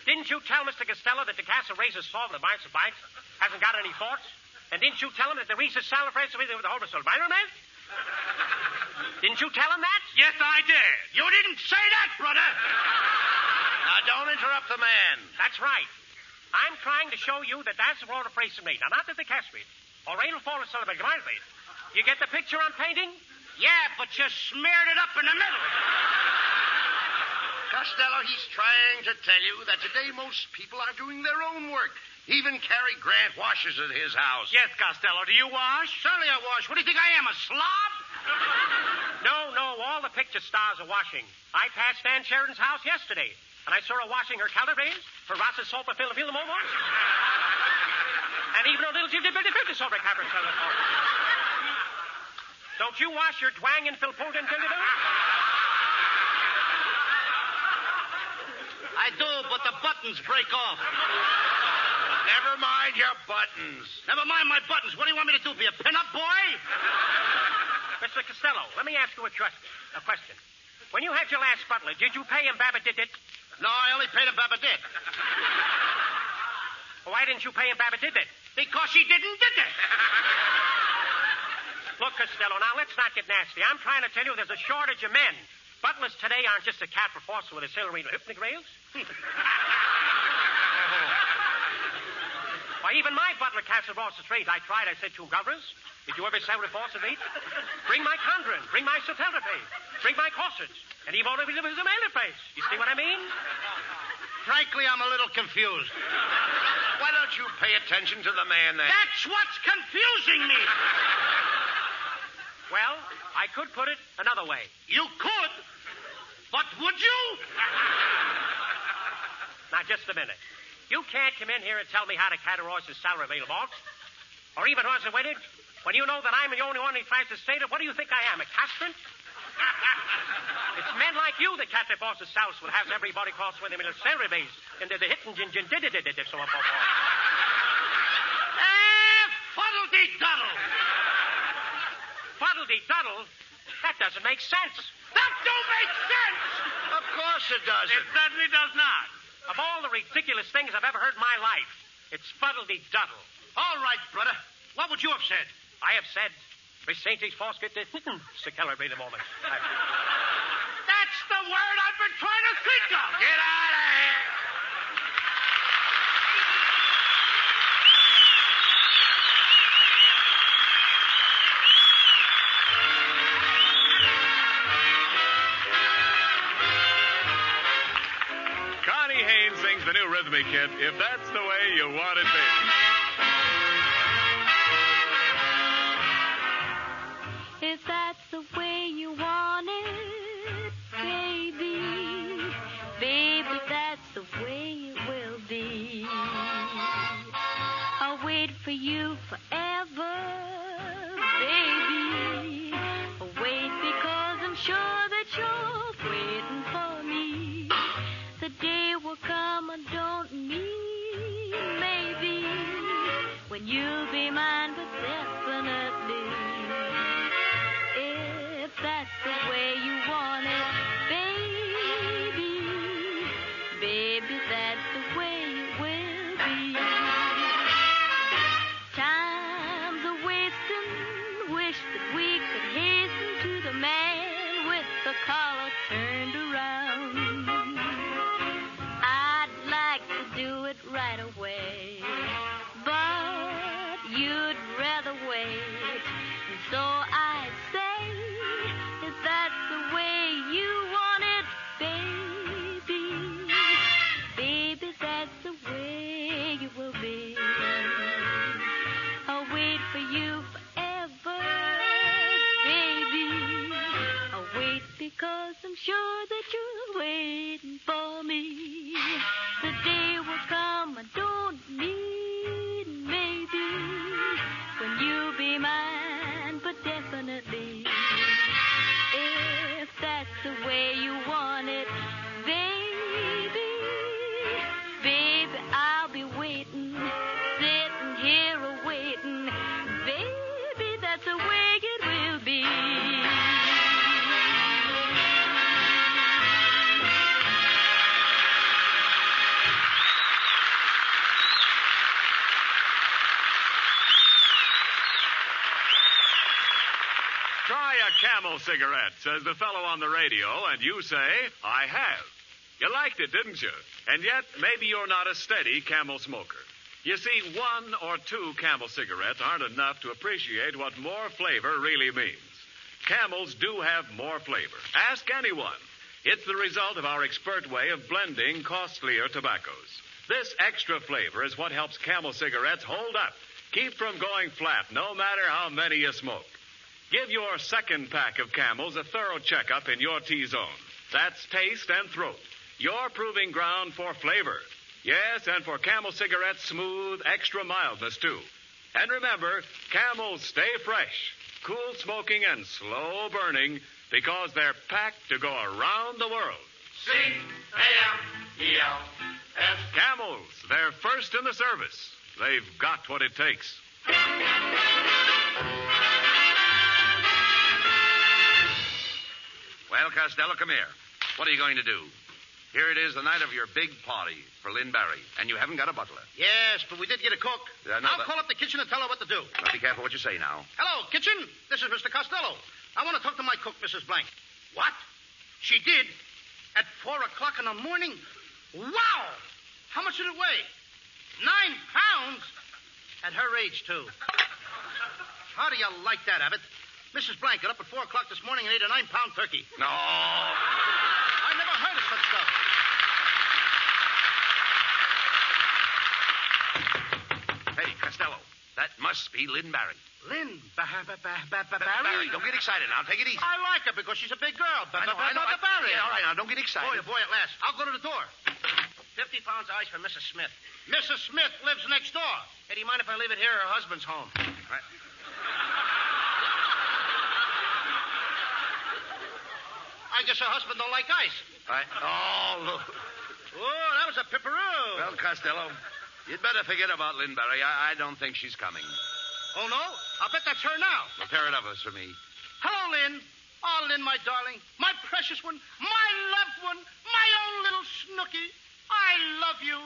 didn't you tell Mr. Costello that the Casa raises saw the bites of bites? Hasn't got any thoughts? And didn't you tell him that the Reese's salad phrase with the whole soul man? Didn't you tell him that? Yes, I did. You didn't say that, brother. Now, don't interrupt the man. That's right. I'm trying to show you that that's the order phrase to me. Now, not that the cash rate. Or it'll fall and celebrate my rate. You get the picture I'm painting? Yeah, but you smeared it up in the middle. Costello, he's trying to tell you that today most people are doing their own work. Even Cary Grant washes at his house. Yes, Costello. Do you wash? Certainly I wash. What do you think I am, a slob? No, all the picture stars are washing. I passed Ann Sheridan's house yesterday, and I saw her washing her calabrese, her Ross's salt, and the momos. And even a little filter salt, Don't you wash your twang and filpult and I do, but the buttons break off. Never mind your buttons. Never mind my buttons. What do you want me to do, be a pin-up boy? Mr. Costello, let me ask you a question. When you had your last butler, did you pay him Babadidit? No, I only paid him Babadit. Why didn't you pay him Babadidit? Because he didn't did it. Look, Costello, now let's not get nasty. I'm trying to tell you there's a shortage of men. Butlers today aren't just a cat for force with a celery hypnic rails. Why, even my butler cats have lost the trade. I tried. I said to governors, did you ever sell reforce of meat? Bring my conjuring. Bring my satellite. Bring my corsets. And even if it was a mail face. You see what I mean? Frankly, I'm a little confused. Why don't you pay attention to the man then? That's what's confusing me. Well, I could put it another way. You could? But would you? Now, just a minute. You can't come in here and tell me how to categorize his salary available. Or even once waited, when you know that I'm the only one who tries to state it, what do you think I am, a castrant? It's men like you that cat the boss's house will have everybody cross with him in a salary base. And they're the hitting so on so forth. Fuddle-dee-duddle. Fuddle-dee-duddle? That doesn't make sense. That don't make sense! Of course it doesn't. It certainly does not. Of all the ridiculous things I've ever heard in my life, it's fuddle-dee-duddle. All right, brother. What would you have said? I have said, Vicente Fosket to celebrate a moment. That's the word I've been trying to think of. Get out of here. with me, kid, if that's the way you want it, baby. If that's the way you want it, baby, baby, that's the way it will be. I'll wait for you forever, baby. I'll wait because I'm sure that you're waiting for me. The day will come, I don't mean maybe, when you'll be mine, but definitely. If that's the way you want it, baby, baby, that's the way it will be. Time's a wasting, wish that we could hasten to the man with the collar turned around. I'd like to do it right away, but you'd rather wait, and so I'd say, if that's the way you want it, baby, baby, that's the way you will be. I'll wait for you forever, baby. I'll wait because I'm sure that you're waiting for me. The day will come, I don't need maybe, when you'll be mine, but definitely. If that's the way you want it, baby, baby, I'll be waiting, sitting here awaiting. Baby, that's the way it will be. Try a Camel cigarette, says the fellow on the radio, and you say, I have. You liked it, didn't you? And yet, maybe you're not a steady Camel smoker. You see, one or two Camel cigarettes aren't enough to appreciate what more flavor really means. Camels do have more flavor. Ask anyone. It's the result of our expert way of blending costlier tobaccos. This extra flavor is what helps Camel cigarettes hold up, keep from going flat, no matter how many you smoke. Give your second pack of Camels a thorough checkup in your T-zone. That's taste and throat. Your proving ground for flavor. Yes, and for Camel cigarettes' smooth, extra mildness, too. And remember, Camels stay fresh, cool smoking and slow burning because they're packed to go around the world. C-A-M-E-L-S. Camels, they're first in the service. They've got what it takes. Well, Costello, come here. What are you going to do? Here it is, the night of your big party for Lynn Barry, and you haven't got a butler. Yes, but we did get a cook. I'll call up the kitchen and tell her what to do. Now, be careful what you say now. Hello, kitchen. This is Mr. Costello. I want to talk to my cook, Mrs. Blank. What? She did? At 4 o'clock in the morning? Wow! How much did it weigh? 9 pounds? At her age, too. How do you like that, Abbott? Mrs. Blank got up at 4 o'clock this morning and ate a 9-pound turkey. No. I never heard of such stuff. Hey, Costello, that must be Lynn Barry. Lynn Barry? Barry, don't get excited now. Take it easy. I like her because she's a big girl. I know. Barry. Yeah, all right, now, don't get excited. Boy, at last. I'll go to the door. 50 pounds ice for Mrs. Smith. Mrs. Smith lives next door. Hey, do you mind if I leave it here? Her husband's home. Right. I guess her husband don't like ice. Right. Oh, look. Oh, that was a pipperoo. Well, Costello, you'd better forget about Lynn Barry. I don't think she's coming. Oh, no? I'll bet that's her now. Well, tear it up for me. Hello, Lynn. Oh, Lynn, my darling. My precious one. My loved one. My own little snooky. I love you.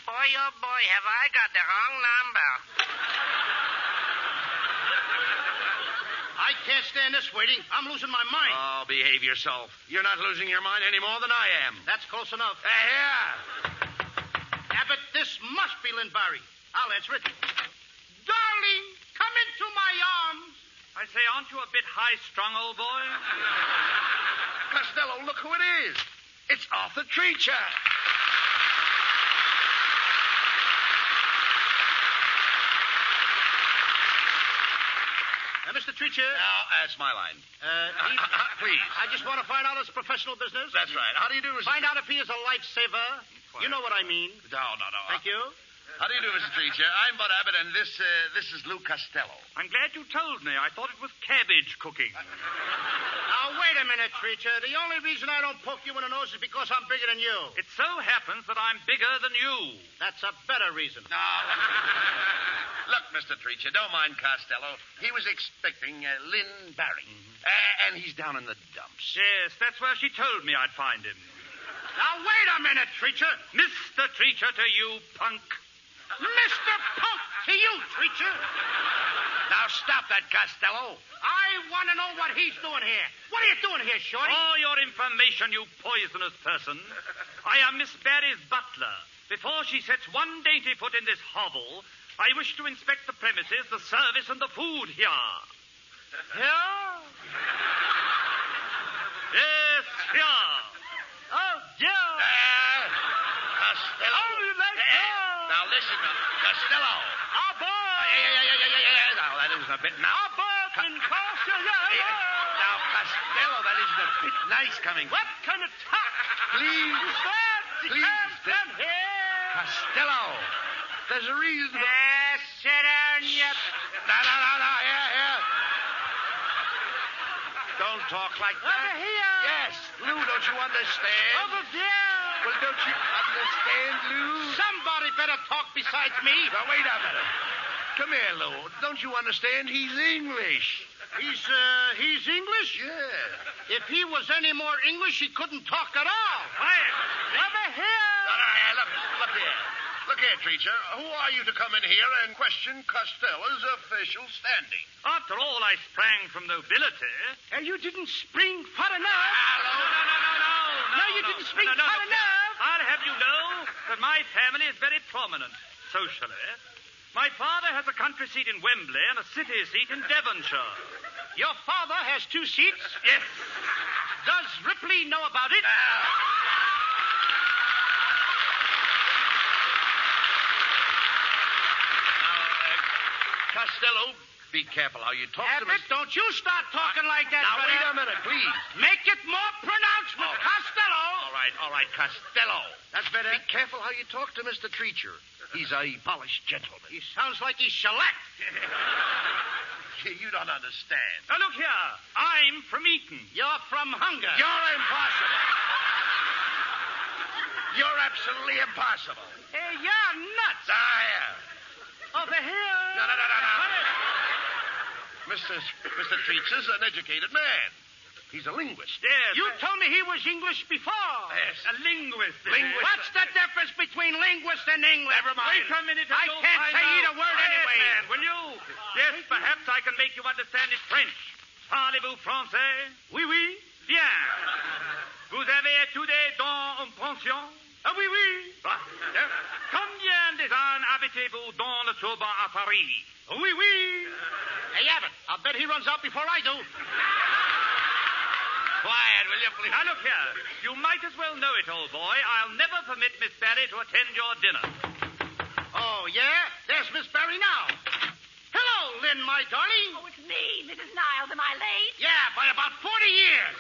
Boy, oh, boy, have I got the wrong number. I can't stand this waiting. I'm losing my mind. Oh, behave yourself. You're not losing your mind any more than I am. That's close enough. Yeah. Abbott, this must be Lynn Barry. I'll answer it. Darling, come into my arms. I say, aren't you a bit high-strung, old boy? Costello, look who it is. It's Arthur Treacher. Mr. Treacher. Now, that's my line. Please. I just want to find out his professional business. That's right. How do you do, Mr. Find out if he is a lifesaver. You know what I mean. No. Thank you. How do you do, Mr. Treacher? I'm Bud Abbott, and this is Lou Costello. I'm glad you told me. I thought it was cabbage cooking. Now, wait a minute, Treacher. The only reason I don't poke you in the nose is because I'm bigger than you. It so happens that I'm bigger than you. That's a better reason. No. Look, Mr. Treacher, don't mind Costello. He was expecting Lynn Barry. And he's down in the dumps. Yes, that's where she told me I'd find him. Now, wait a minute, Treacher. Mr. Treacher to you, punk. Mr. Punk to you, Treacher. Now, stop that, Costello. I want to know what he's doing here. What are you doing here, Shorty? For your information, you poisonous person, I am Miss Barry's butler. Before she sets one dainty foot in this hovel, I wish to inspect the premises, the service, and the food here. Here? Yes, here. Oh, dear. Costello. Now, listen, Costello. Abbott. Now, that isn't a bit now. Abbott and Costello. Now, Costello, that isn't a bit nice coming. What kind of talk? Please. Please. Come here. Costello. There's a reason. Sit down, you... No. Here. Don't talk like that. Over here. Yes. Lou, don't you understand? Over there. Well, don't you understand, Lou? Somebody better talk besides me. Now, wait a minute. Come here, Lou. Don't you understand? He's English. He's English? Yeah. If he was any more English, he couldn't talk at all. Over here. Look here. Look here, Treacher. Who are you to come in here and question Costello's official standing? After all, I sprang from nobility. And you didn't spring far enough. No, you didn't spring far enough. I'll have you know that my family is very prominent socially. My father has a country seat in Wembley and a city seat in Devonshire. Your father has 2 seats? Yes. Does Ripley know about it? Costello, be careful how you talk to me. Abbott, don't you start talking like that, Now, brother. wait a minute, please. Make it more pronounced with Costello. All right, Costello. That's better. Be careful how you talk to Mr. Treacher. He's a polished gentleman. He sounds like he's shellacked. You don't understand. Now, look here. I'm from Eton. You're from Hunger. You're impossible. You're absolutely impossible. Hey, you're nuts. Here. Over here. No. Mr. Treacher's an educated man. He's a linguist. Yes. You told me he was English before. Yes. A linguist. What's the difference between linguist and English? Never mind. Wait a minute. I can't say either word anyway. Man, will you? Yes, perhaps I can make you understand it French. Parlez-vous français? Oui. Bien. Vous avez étudié dans une pension? Ah, oui. Combien des ans habitez-vous dans le Sorbonne à Paris? Oui. Hey, Abbott, I'll bet he runs out before I do. Quiet, will you, please? Now, look here. You might as well know it, old boy. I'll never permit Miss Barry to attend your dinner. Oh, yeah? There's Miss Barry now. Hello, Lynn, my darling. Oh, it's me, Mrs. Niles. Am I late? Yeah, by about 40 years.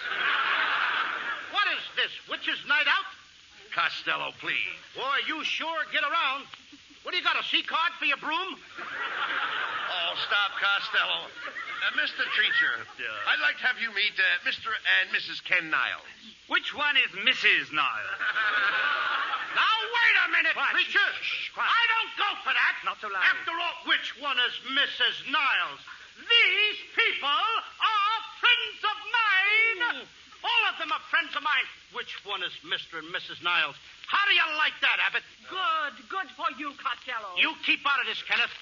What is this, witch's night out? Costello, please. Boy, you sure get around. What do you got, a C-card for your broom? Oh, stop, Costello. Mr. Treacher, I'd like to have you meet Mr. and Mrs. Ken Niles. Which one is Mrs. Niles? Now, wait a minute, Quiet. Treacher. Quiet. I don't go for that. Not so loud. After all, which one is Mrs. Niles? These people are friends of mine. All of them are friends of mine. Which one is Mr. and Mrs. Niles? How do you like that, Abbott? Good for you, Costello. You keep out of this, Kenneth.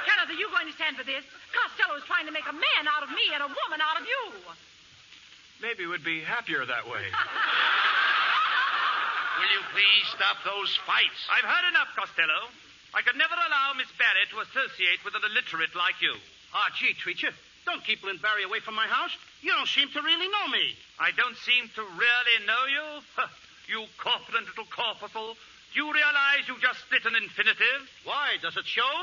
Kenneth, are you going to stand for this? Costello is trying to make a man out of me and a woman out of you. Maybe we'd be happier that way. Will you please stop those fights? I've heard enough, Costello. I could never allow Miss Barry to associate with an illiterate like you. Gee, Treacher, don't keep Lynn Barry away from my house. You don't seem to really know me. I don't seem to really know you? You corpulent little corpuscle. Do you realize you just split an infinitive? Why? Does it show?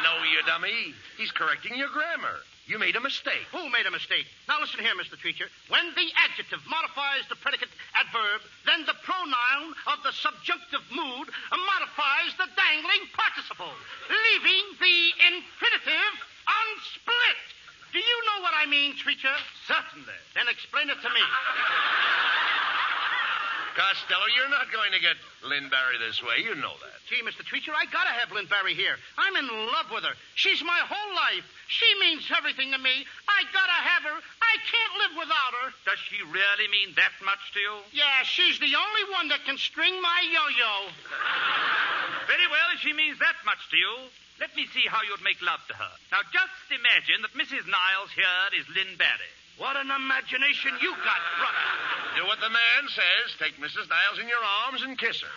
No, you dummy. He's correcting your grammar. You made a mistake. Who made a mistake? Now listen here, Mr. Treacher. When the adjective modifies the predicate adverb, then the pronoun of the subjunctive mood modifies the dangling participle, leaving the infinitive unsplit. Do you know what I mean, Treacher? Certainly. Then explain it to me. Costello, you're not going to get Lynn Barry this way. You know that. Gee, Mr. Treacher, I gotta have Lynn Barry here. I'm in love with her. She's my whole life. She means everything to me. I gotta have her. I can't live without her. Does she really mean that much to you? Yeah, she's the only one that can string my yo-yo. Very well, if she means that much to you, let me see how you'd make love to her. Now, just imagine that Mrs. Niles here is Lynn Barry. What an imagination you got, brother. Do what the man says. Take Mrs. Niles in your arms and kiss her.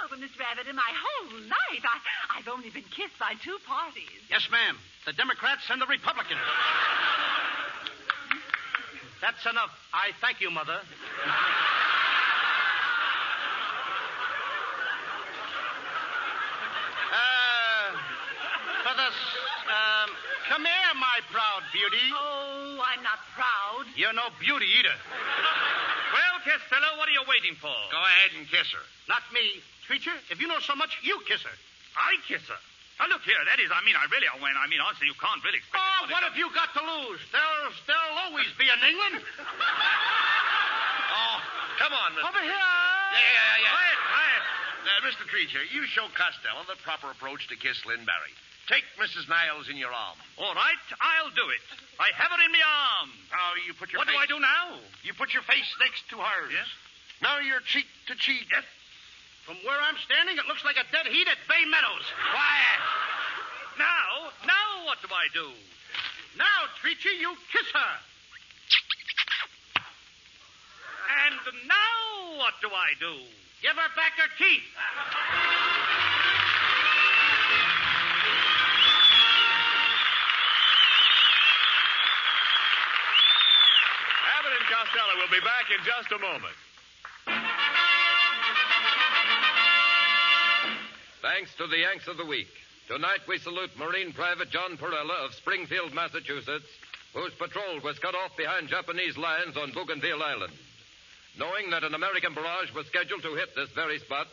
But Miss Rabbit, in my whole life, I've only been kissed by two parties. Yes, ma'am. The Democrats and the Republicans. That's enough. I thank you, Mother. Come here, my proud beauty. Oh, I'm not proud. You're no beauty either. Well, Costello, what are you waiting for? Go ahead and kiss her. Not me. Treacher, if you know so much, you kiss her. I kiss her? Now, look here, that is, honestly, you can't really expect... Oh, what have you got to lose? There'll always be an England. Oh, come on, Mr. Over here. Yeah. Quiet. Mr. Treacher, you show Costello the proper approach to kiss Lynn Barry. Take Mrs. Niles in your arm. All right, I'll do it. I have her in my arm. Now, you put your What face... do I do now? You put your face next to hers. Yes? Now you're cheek to cheek. Yes. From where I'm standing, it looks like a dead heat at Bay Meadows. Quiet. Now what do I do? Now, Treacher, you kiss her. And now what do I do? Give her back her teeth. Abbott and Costello will be back in just a moment. Thanks to the Yanks of the Week. Tonight we salute Marine Private John Perella of Springfield, Massachusetts, whose patrol was cut off behind Japanese lines on Bougainville Island. Knowing that an American barrage was scheduled to hit this very spot,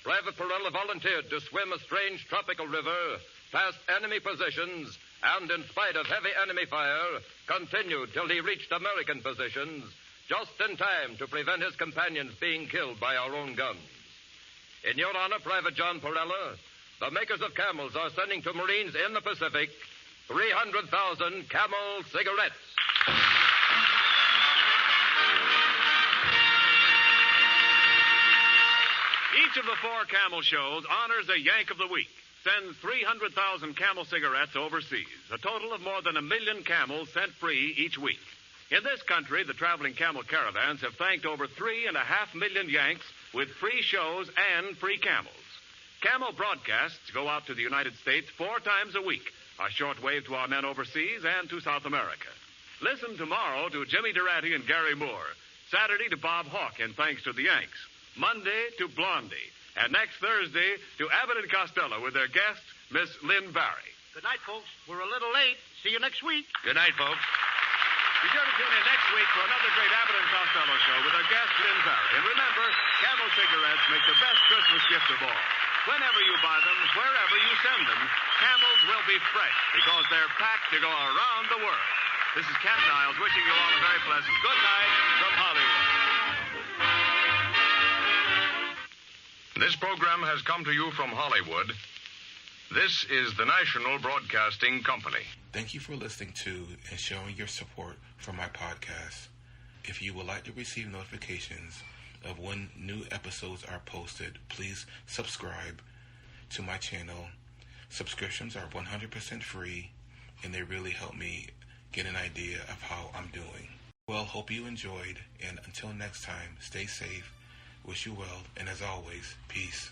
Private Perella volunteered to swim a strange tropical river past enemy positions and, in spite of heavy enemy fire, continued till he reached American positions, just in time to prevent his companions being killed by our own guns. In your honor, Private John Perella, the makers of Camels are sending to Marines in the Pacific 300,000 Camel cigarettes. Each of the four Camel shows honors a Yank of the Week, sends 300,000 Camel cigarettes overseas, a total of more than 1 million Camels sent free each week. In this country, the traveling Camel caravans have thanked over 3.5 million Yanks with free shows and free Camels. Camel broadcasts go out to the United States 4 times a week, a shortwave to our men overseas and to South America. Listen tomorrow to Jimmy Durante and Gary Moore, Saturday to Bob Hawke and Thanks to the Yanks, Monday to Blondie, and next Thursday to Abbott and Costello with their guest, Miss Lynn Barry. Good night, folks. We're a little late. See you next week. Good night, folks. Be sure to tune in next week for another great Abbott and Costello show with our guest, Lynn Barry. And remember, Camel cigarettes make the best Christmas gift of all. Whenever you buy them, wherever you send them, Camels will be fresh because they're packed to go around the world. This is Ken Niles wishing you all a very pleasant good night from Hollywood. This program has come to you from Hollywood. This is the National Broadcasting Company. Thank you for listening to and showing your support for my podcast. If you would like to receive notifications of when new episodes are posted, please subscribe to my channel. Subscriptions are 100% free, and they really help me get an idea of how I'm doing. Well, hope you enjoyed, and until next time, stay safe, wish you well, and as always, peace.